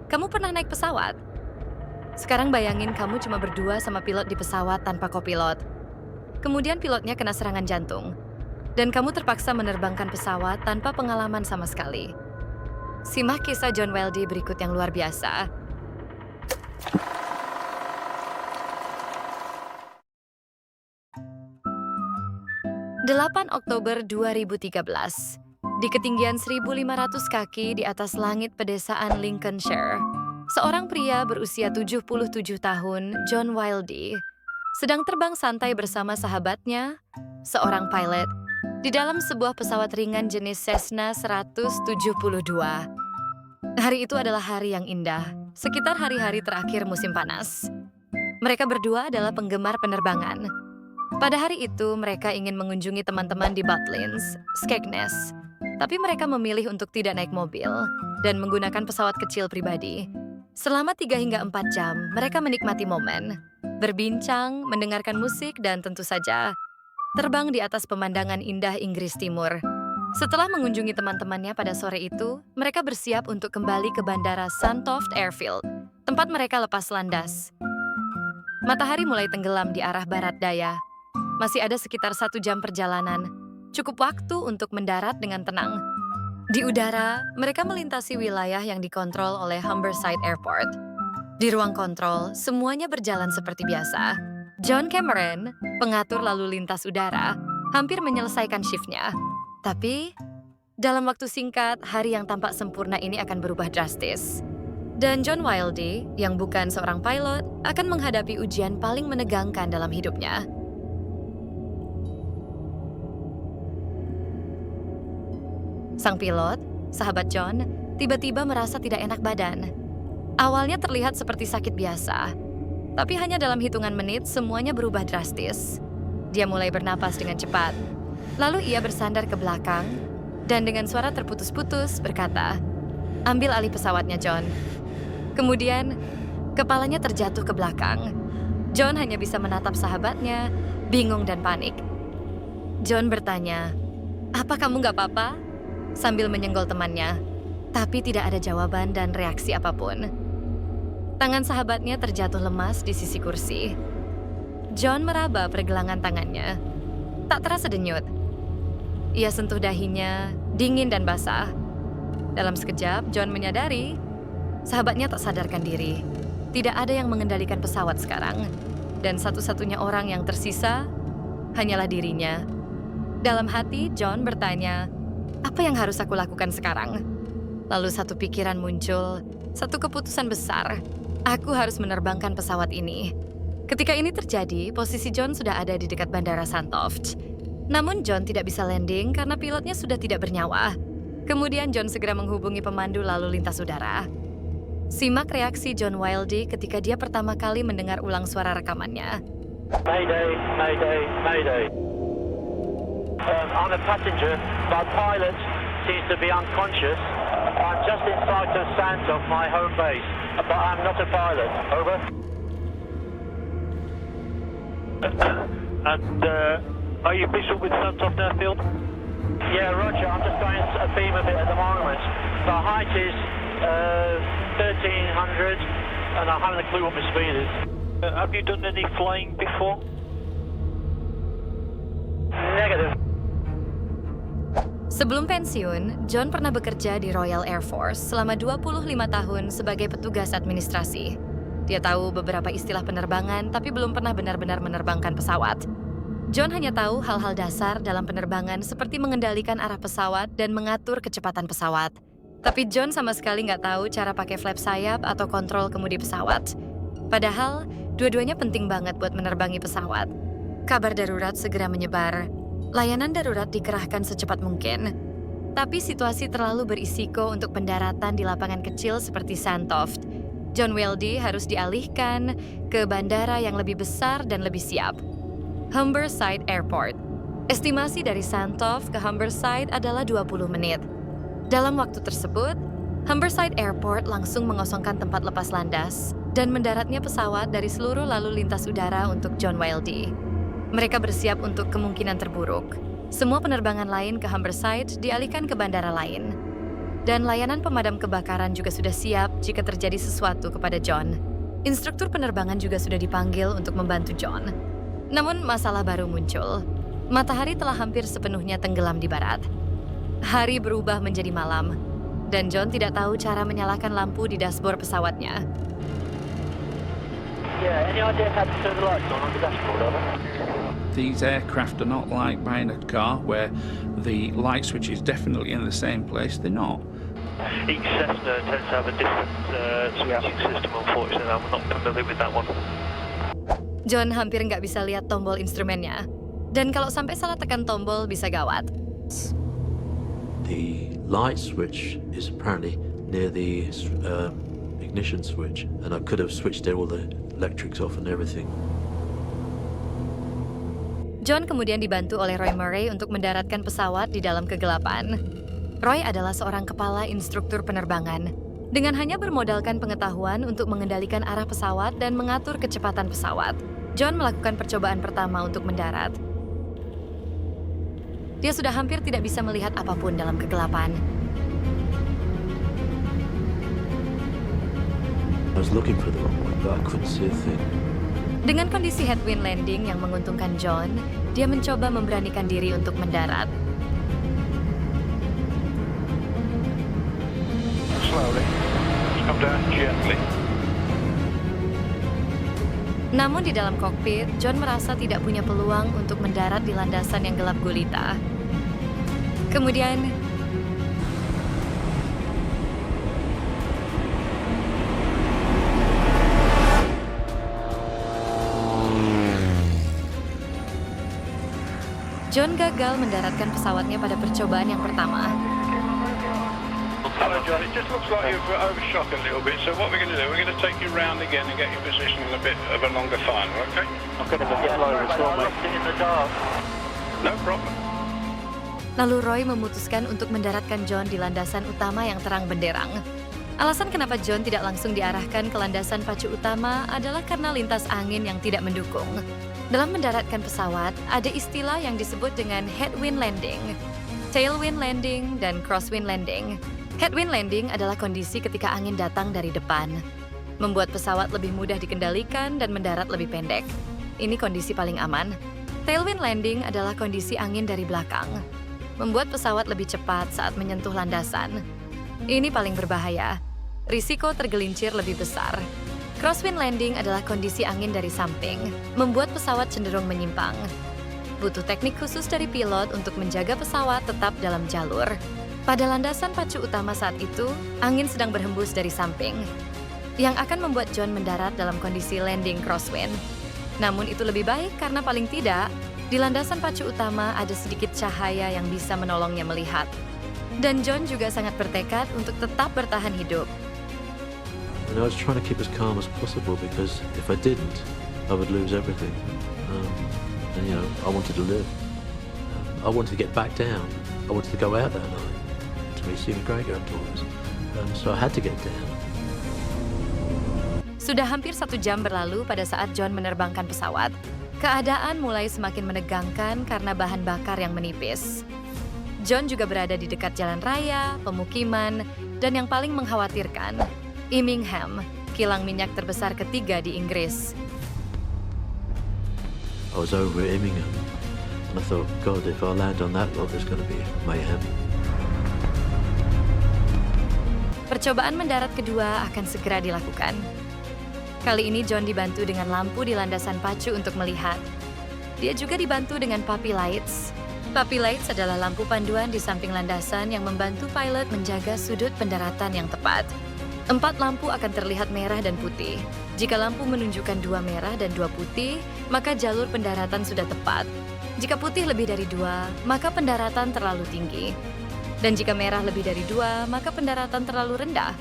Kamu pernah naik pesawat? Sekarang bayangin kamu cuma berdua sama pilot di pesawat tanpa kopilot. Kemudian pilotnya kena serangan jantung. Dan kamu terpaksa menerbangkan pesawat tanpa pengalaman sama sekali. Simak kisah John Weldy berikut yang luar biasa. 8 Oktober 2013. Di ketinggian 1.500 kaki di atas langit pedesaan Lincolnshire, seorang pria berusia 77 tahun, John Weldy, sedang terbang santai bersama sahabatnya, seorang pilot, di dalam sebuah pesawat ringan jenis Cessna 172. Hari itu adalah hari yang indah, sekitar hari-hari terakhir musim panas. Mereka berdua adalah penggemar penerbangan. Pada hari itu, mereka ingin mengunjungi teman-teman di Butlins, Skegness. Tapi mereka memilih untuk tidak naik mobil dan menggunakan pesawat kecil pribadi. Selama 3 hingga 4 jam, mereka menikmati momen, berbincang, mendengarkan musik, dan tentu saja terbang di atas pemandangan indah Inggris Timur. Setelah mengunjungi teman-temannya pada sore itu, mereka bersiap untuk kembali ke Bandara Sandtoft Airfield, tempat mereka lepas landas. Matahari mulai tenggelam di arah barat daya. Masih ada sekitar 1 jam perjalanan, cukup waktu untuk mendarat dengan tenang. Di udara, mereka melintasi wilayah yang dikontrol oleh Humberside Airport. Di ruang kontrol, semuanya berjalan seperti biasa. John Cameron, pengatur lalu lintas udara, hampir menyelesaikan shiftnya. Tapi, dalam waktu singkat, hari yang tampak sempurna ini akan berubah drastis. Dan John Weldy, yang bukan seorang pilot, akan menghadapi ujian paling menegangkan dalam hidupnya. Sang pilot, sahabat John, tiba-tiba merasa tidak enak badan. Awalnya terlihat seperti sakit biasa, tapi hanya dalam hitungan menit semuanya berubah drastis. Dia mulai bernapas dengan cepat. Lalu ia bersandar ke belakang dan dengan suara terputus-putus berkata, "Ambil alih pesawatnya, John." Kemudian, kepalanya terjatuh ke belakang. John hanya bisa menatap sahabatnya, bingung dan panik. John bertanya, "Apa kamu nggak apa-apa?" Sambil menyenggol temannya, tapi tidak ada jawaban dan reaksi apapun. Tangan sahabatnya terjatuh lemas di sisi kursi. John meraba pergelangan tangannya. Tak terasa denyut. Ia sentuh dahinya, dingin dan basah. Dalam sekejap, John menyadari sahabatnya tak sadarkan diri. Tidak ada yang mengendalikan pesawat sekarang. Dan satu-satunya orang yang tersisa hanyalah dirinya. Dalam hati, John bertanya, "Apa yang harus aku lakukan sekarang?" Lalu satu pikiran muncul, satu keputusan besar. Aku harus menerbangkan pesawat ini. Ketika ini terjadi, posisi John sudah ada di dekat Bandara Sandtoft. Namun John tidak bisa landing karena pilotnya sudah tidak bernyawa. Kemudian John segera menghubungi pemandu lalu lintas udara. Simak reaksi John Weldy ketika dia pertama kali mendengar ulang suara rekamannya. Mayday, mayday, mayday. I'm a passenger, but pilot seems to be unconscious. I'm just inside the sands of my home base, but I'm not a pilot. Over. And are you visual with Sandtoft Airfield? Yeah, Roger. I'm just going to beam a bit at the moment. The height is 1,300, and I haven't a clue what my speed is. Have you done any flying before? Negative. Sebelum pensiun, John pernah bekerja di Royal Air Force selama 25 tahun sebagai petugas administrasi. Dia tahu beberapa istilah penerbangan, tapi belum pernah benar-benar menerbangkan pesawat. John hanya tahu hal-hal dasar dalam penerbangan seperti mengendalikan arah pesawat dan mengatur kecepatan pesawat. Tapi John sama sekali nggak tahu cara pakai flap sayap atau kontrol kemudi pesawat. Padahal, dua-duanya penting banget buat menerbangi pesawat. Kabar darurat segera menyebar. Layanan darurat dikerahkan secepat mungkin. Tapi situasi terlalu berisiko untuk pendaratan di lapangan kecil seperti Sandtoft. John Weldy harus dialihkan ke bandara yang lebih besar dan lebih siap. Humberside Airport. Estimasi dari Sandtoft ke Humberside adalah 20 menit. Dalam waktu tersebut, Humberside Airport langsung mengosongkan tempat lepas landas dan mendaratnya pesawat dari seluruh lalu lintas udara untuk John Weldy. Mereka bersiap untuk kemungkinan terburuk. Semua penerbangan lain ke Humberside dialihkan ke bandara lain. Dan layanan pemadam kebakaran juga sudah siap jika terjadi sesuatu kepada John. Instruktur penerbangan juga sudah dipanggil untuk membantu John. Namun masalah baru muncul. Matahari telah hampir sepenuhnya tenggelam di barat. Hari berubah menjadi malam, dan John tidak tahu cara menyalakan lampu di dashboard pesawatnya. Yeah, any idea how to turn the lights on the dashboard, over? These aircraft are not like buying a car where the light switch is definitely in the same place. They're not. Each Cessna tends to have a different switching system, unfortunately. I'm not familiar with that one. John hampir nggak bisa lihat tombol instrumennya. Dan kalau sampai salah tekan tombol bisa gawat. The light switch is apparently near the ignition switch, and I could have switched all the electrics off and everything. John kemudian dibantu oleh Roy Murray untuk mendaratkan pesawat di dalam kegelapan. Roy adalah seorang kepala instruktur penerbangan. Dengan hanya bermodalkan pengetahuan untuk mengendalikan arah pesawat dan mengatur kecepatan pesawat, John melakukan percobaan pertama untuk mendarat. Dia sudah hampir tidak bisa melihat apapun dalam kegelapan. I was looking for the wrong one, but I couldn't see a thing. Dengan kondisi headwind landing yang menguntungkan John, dia mencoba memberanikan diri untuk mendarat. Slowly. Come down gently. Namun di dalam kokpit, John merasa tidak punya peluang untuk mendarat di landasan yang gelap gulita. Kemudian, John gagal mendaratkan pesawatnya pada percobaan yang pertama. Hello, John. It just looks like you've overshot a little bit. So what we're going to do, we're going to take you round again and get your position in a bit of a longer final, okay? I'm going to get lower as well, mate. In the dark. No problem. Lalu Roy memutuskan untuk mendaratkan John di landasan utama yang terang benderang. Alasan kenapa John tidak langsung diarahkan ke landasan pacu utama adalah karena lintas angin yang tidak mendukung. Dalam mendaratkan pesawat, ada istilah yang disebut dengan headwind landing, tailwind landing, dan crosswind landing. Headwind landing adalah kondisi ketika angin datang dari depan, membuat pesawat lebih mudah dikendalikan dan mendarat lebih pendek. Ini kondisi paling aman. Tailwind landing adalah kondisi angin dari belakang, membuat pesawat lebih cepat saat menyentuh landasan. Ini paling berbahaya. Risiko tergelincir lebih besar. Crosswind landing adalah kondisi angin dari samping, membuat pesawat cenderung menyimpang. Butuh teknik khusus dari pilot untuk menjaga pesawat tetap dalam jalur. Pada landasan pacu utama saat itu, angin sedang berhembus dari samping, yang akan membuat John mendarat dalam kondisi landing crosswind. Namun itu lebih baik karena paling tidak, di landasan pacu utama ada sedikit cahaya yang bisa menolongnya melihat. Dan John juga sangat bertekad untuk tetap bertahan hidup. And I was trying to keep as calm as possible because if I didn't, I would lose everything. And you know, I wanted to live. I wanted to get back down. I wanted to go out that night to meet Stephen Greger and Taurus. So I had to get down. Sudah hampir 1 jam berlalu pada saat John menerbangkan pesawat. Keadaan mulai semakin menegangkan karena bahan bakar yang menipis. John juga berada di dekat jalan raya, pemukiman, dan yang paling mengkhawatirkan, Immingham, kilang minyak terbesar ketiga di Inggris. I was over at Immingham, and I thought, God, if I land on that lot, there's going to be mayhem. Percobaan mendarat kedua akan segera dilakukan. Kali ini John dibantu dengan lampu di landasan pacu untuk melihat. Dia juga dibantu dengan puppy lights. Puppy lights adalah lampu panduan di samping landasan yang membantu pilot menjaga sudut pendaratan yang tepat. 4 lampu akan terlihat merah dan putih. Jika lampu menunjukkan 2 merah dan 2 putih, maka jalur pendaratan sudah tepat. Jika putih lebih dari 2, maka pendaratan terlalu tinggi. Dan jika merah lebih dari 2, maka pendaratan terlalu rendah.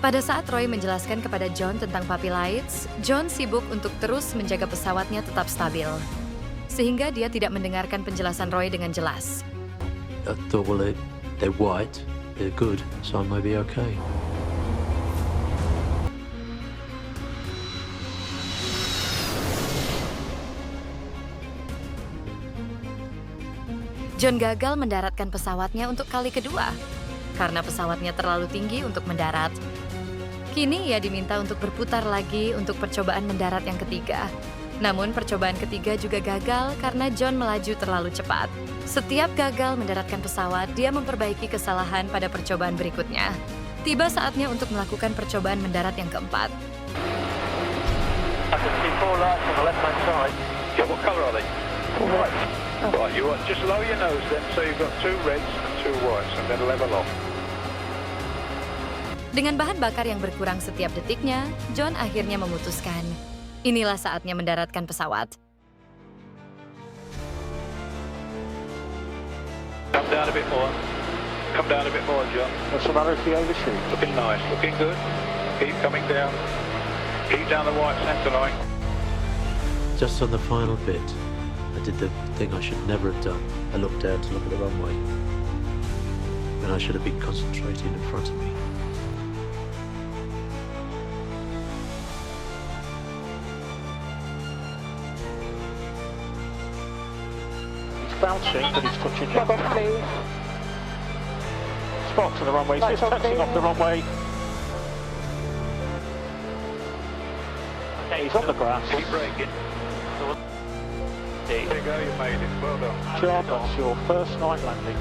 Pada saat Roy menjelaskan kepada John tentang puppy lights, John sibuk untuk terus menjaga pesawatnya tetap stabil. Sehingga dia tidak mendengarkan penjelasan Roy dengan jelas. I thought, well, they're white, they're good, so I may be okay. John gagal mendaratkan pesawatnya untuk kali kedua. karena pesawatnya terlalu tinggi untuk mendarat. Kini ia diminta untuk berputar lagi untuk percobaan mendarat yang ketiga. Namun percobaan ketiga juga gagal karena John melaju terlalu cepat. Setiap gagal mendaratkan pesawat, dia memperbaiki kesalahan pada percobaan berikutnya. Tiba saatnya untuk melakukan percobaan mendarat yang keempat. I can see 4 lights on the left-hand side. Yeah, what colour are they? White. Right, you want just lower your nose then, so you've got 2 reds and 2 whites, and then level off. Dengan bahan bakar yang berkurang setiap detiknya, John akhirnya memutuskan, inilah saatnya mendaratkan pesawat. Come down a bit more. Come down a bit more, John. What's the matter if you overshoot? Looking nice, looking good. Keep coming down. Keep down the white centre line. Just on the final bit, I did the thing I should never have done. I looked down to look at the runway, when I should have been concentrating in front of me. He's bouncing, but he's touching you. Spot to the runway. He's just touching off the runway. Okay, he's on the grass. Keep braking. There you go, you made it. Well done. John, that's your first night landing.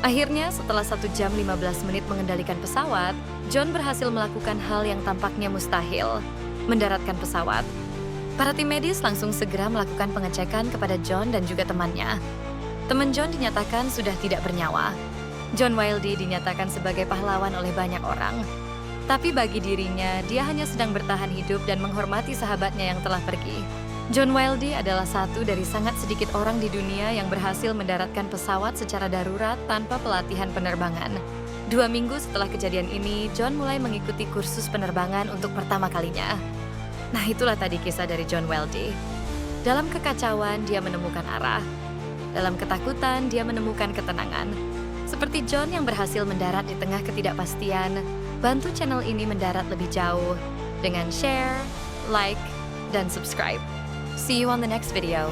Akhirnya, setelah 1 jam 15 menit mengendalikan pesawat, John berhasil melakukan hal yang tampaknya mustahil, mendaratkan pesawat. Para tim medis langsung segera melakukan pengecekan kepada John dan juga temannya. Teman John dinyatakan sudah tidak bernyawa. John Wildy dinyatakan sebagai pahlawan oleh banyak orang. Tapi bagi dirinya, dia hanya sedang bertahan hidup dan menghormati sahabatnya yang telah pergi. John Wildy adalah satu dari sangat sedikit orang di dunia yang berhasil mendaratkan pesawat secara darurat tanpa pelatihan penerbangan. 2 minggu setelah kejadian ini, John mulai mengikuti kursus penerbangan untuk pertama kalinya. Nah, itulah tadi kisah dari John Wildy. Dalam kekacauan, dia menemukan arah. Dalam ketakutan, dia menemukan ketenangan. Seperti John yang berhasil mendarat di tengah ketidakpastian, bantu channel ini mendarat lebih jauh dengan share, like, dan subscribe. See you on the next video.